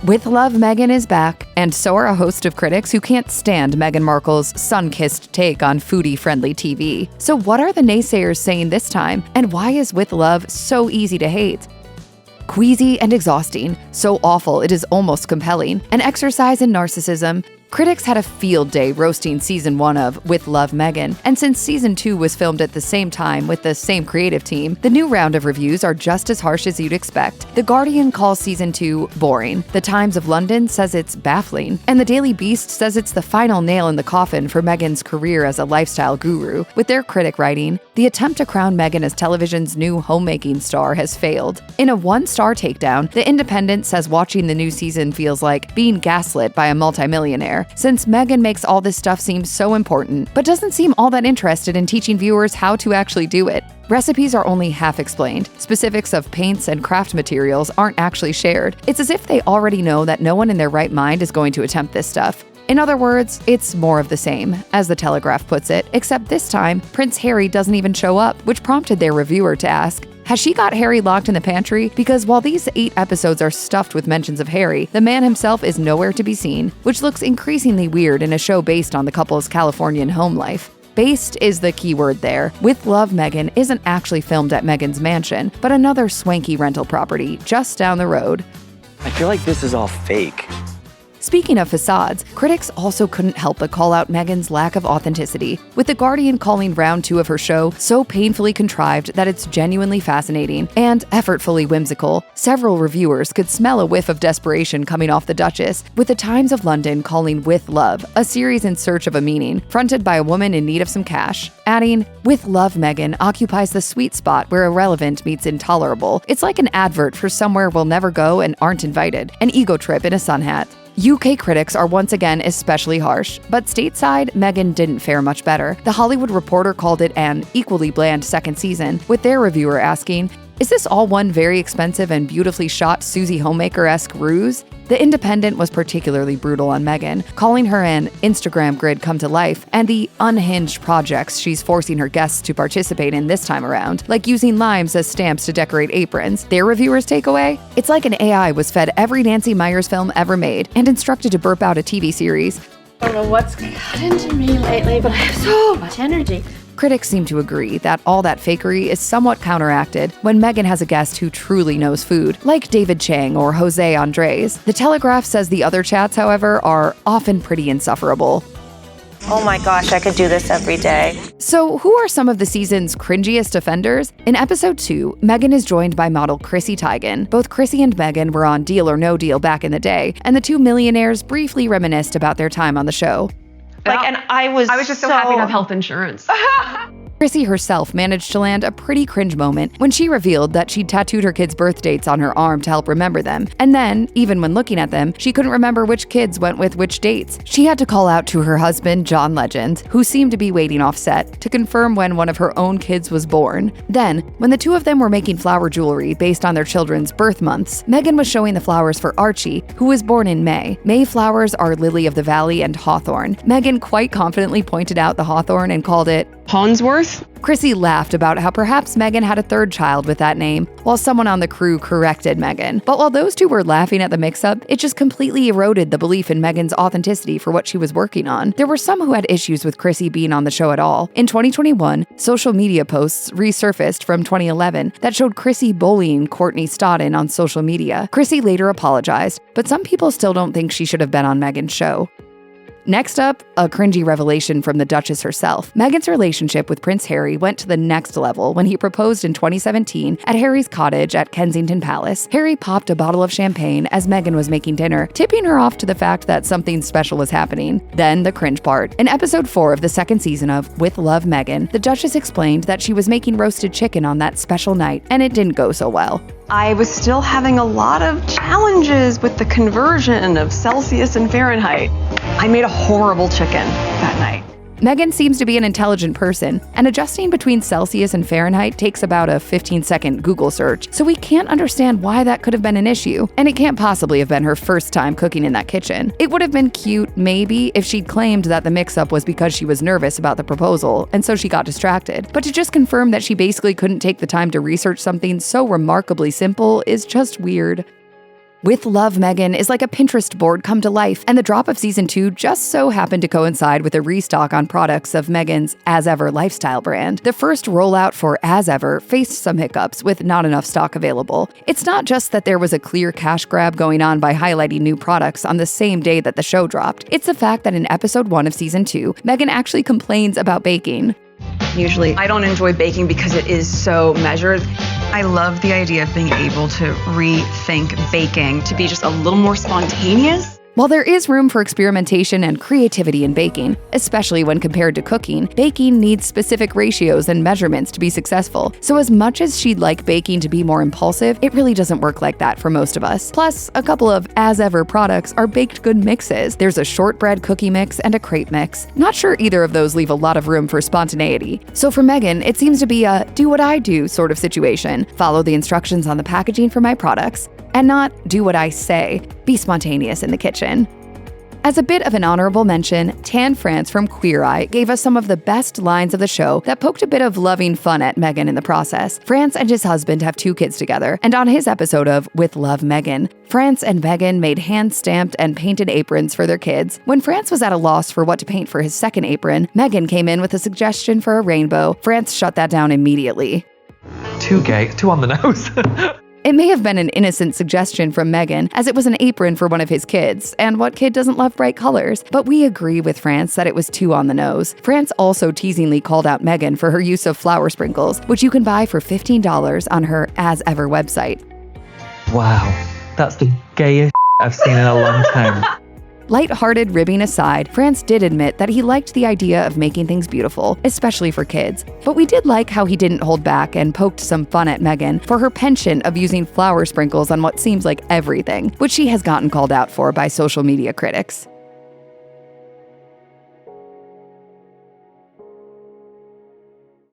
With Love, Meghan is back, and so are a host of critics who can't stand Meghan Markle's sun-kissed take on foodie-friendly TV. So what are the naysayers saying this time, and why is With Love so easy to hate? Queasy and exhausting, so awful it is almost compelling, an exercise in narcissism. Critics had a field day roasting Season 1 of With Love, Meghan, and since Season 2 was filmed at the same time with the same creative team, the new round of reviews are just as harsh as you'd expect. The Guardian calls Season 2 boring, The Times of London says it's baffling, and the Daily Beast says it's the final nail in the coffin for Meghan's career as a lifestyle guru, with their critic writing, the attempt to crown Meghan as television's new homemaking star has failed. In a one-star takedown, The Independent says watching the new season feels like being gaslit by a multimillionaire, since Meghan makes all this stuff seem so important, but doesn't seem all that interested in teaching viewers how to actually do it. Recipes are only half explained. Specifics of paints and craft materials aren't actually shared. It's as if they already know that no one in their right mind is going to attempt this stuff. In other words, it's more of the same, as The Telegraph puts it, except this time, Prince Harry doesn't even show up, which prompted their reviewer to ask, has she got Harry locked in the pantry? Because while these 8 episodes are stuffed with mentions of Harry, the man himself is nowhere to be seen, which looks increasingly weird in a show based on the couple's Californian home life. Based is the key word there. With Love, Meghan isn't actually filmed at Meghan's mansion, but another swanky rental property just down the road. I feel like this is all fake. Speaking of facades, critics also couldn't help but call out Meghan's lack of authenticity, with The Guardian calling round 2 of her show so painfully contrived that it's genuinely fascinating and effortfully whimsical. Several reviewers could smell a whiff of desperation coming off the Duchess, with The Times of London calling With Love a series in search of a meaning, fronted by a woman in need of some cash, adding, With Love, Meghan occupies the sweet spot where irrelevant meets intolerable. It's like an advert for somewhere we'll never go and aren't invited, an ego trip in a sun hat. UK critics are once again especially harsh, but stateside, Meghan didn't fare much better. The Hollywood Reporter called it an equally bland second season, with their reviewer asking, is this all one very expensive and beautifully shot Susie Homemaker-esque ruse? The Independent was particularly brutal on Meghan, calling her an Instagram grid come to life and the unhinged projects she's forcing her guests to participate in this time around, like using limes as stamps to decorate aprons. Their reviewers' takeaway? It's like an AI was fed every Nancy Meyers film ever made and instructed to burp out a TV series. I don't know what's got into me lately, but I have so much energy. Critics seem to agree that all that fakery is somewhat counteracted when Meghan has a guest who truly knows food, like David Chang or Jose Andres. The Telegraph says the other chats, however, are often pretty insufferable. Oh my gosh, I could do this every day. So who are some of the season's cringiest offenders? In episode 2, Meghan is joined by model Chrissy Teigen. Both Chrissy and Meghan were on Deal or No Deal back in the day, and the two millionaires briefly reminisced about their time on the show. I was just so happy to have health insurance. Chrissy herself managed to land a pretty cringe moment when she revealed that she'd tattooed her kids' birth dates on her arm to help remember them. And then, even when looking at them, she couldn't remember which kids went with which dates. She had to call out to her husband, John Legend, who seemed to be waiting off set, to confirm when one of her own kids was born. Then, when the two of them were making flower jewelry based on their children's birth months, Meghan was showing the flowers for Archie, who was born in May. May flowers are lily of the valley and hawthorn. Meghan quite confidently pointed out the hawthorn and called it Pawnsworth? Chrissy laughed about how perhaps Meghan had a third child with that name, while someone on the crew corrected Meghan. But while those two were laughing at the mix-up, it just completely eroded the belief in Meghan's authenticity for what she was working on. There were some who had issues with Chrissy being on the show at all. In 2021, social media posts resurfaced from 2011 that showed Chrissy bullying Courtney Stodden on social media. Chrissy later apologized, but some people still don't think she should have been on Meghan's show. Next up, a cringy revelation from the Duchess herself. Meghan's relationship with Prince Harry went to the next level when he proposed in 2017 at Harry's cottage at Kensington Palace. Harry popped a bottle of champagne as Meghan was making dinner, tipping her off to the fact that something special was happening. Then the cringe part. In episode 4 of the second season of With Love, Meghan, the Duchess explained that she was making roasted chicken on that special night, and it didn't go so well. I was still having a lot of challenges with the conversion of Celsius and Fahrenheit. I made a horrible chicken that night. Meghan seems to be an intelligent person, and adjusting between Celsius and Fahrenheit takes about a 15-second Google search, so we can't understand why that could have been an issue, and it can't possibly have been her first time cooking in that kitchen. It would have been cute, maybe, if she'd claimed that the mix-up was because she was nervous about the proposal, and so she got distracted. But to just confirm that she basically couldn't take the time to research something so remarkably simple is just weird. With Love, Meghan is like a Pinterest board come to life, and the drop of season 2 just so happened to coincide with a restock on products of Meghan's As Ever lifestyle brand. The first rollout for As Ever faced some hiccups with not enough stock available. It's not just that there was a clear cash grab going on by highlighting new products on the same day that the show dropped. It's the fact that in episode 1 of season 2, Meghan actually complains about baking. Usually, I don't enjoy baking because it is so measured. I love the idea of being able to rethink baking to be just a little more spontaneous. While there is room for experimentation and creativity in baking, especially when compared to cooking, baking needs specific ratios and measurements to be successful. So as much as she'd like baking to be more impulsive, it really doesn't work like that for most of us. Plus, a couple of As Ever products are baked good mixes. There's a shortbread cookie mix and a crepe mix. Not sure either of those leave a lot of room for spontaneity. So for Meghan, it seems to be a do what I do sort of situation. Follow the instructions on the packaging for my products, and not do what I say, be spontaneous in the kitchen. As a bit of an honorable mention, Tan France from Queer Eye gave us some of the best lines of the show that poked a bit of loving fun at Meghan in the process. France and his husband have 2 kids together, and on his episode of With Love, Meghan, France and Meghan made hand-stamped and painted aprons for their kids. When France was at a loss for what to paint for his second apron, Meghan came in with a suggestion for a rainbow. France shut that down immediately. Too gay, too on the nose. It may have been an innocent suggestion from Meghan, as it was an apron for one of his kids, and what kid doesn't love bright colors? But we agree with France that it was too on the nose. France also teasingly called out Meghan for her use of flower sprinkles, which you can buy for $15 on her As Ever website. Wow, that's the gayest I've seen in a long time. Light-hearted ribbing aside, France did admit that he liked the idea of making things beautiful, especially for kids. But we did like how he didn't hold back and poked some fun at Meghan for her penchant of using flower sprinkles on what seems like everything, which she has gotten called out for by social media critics.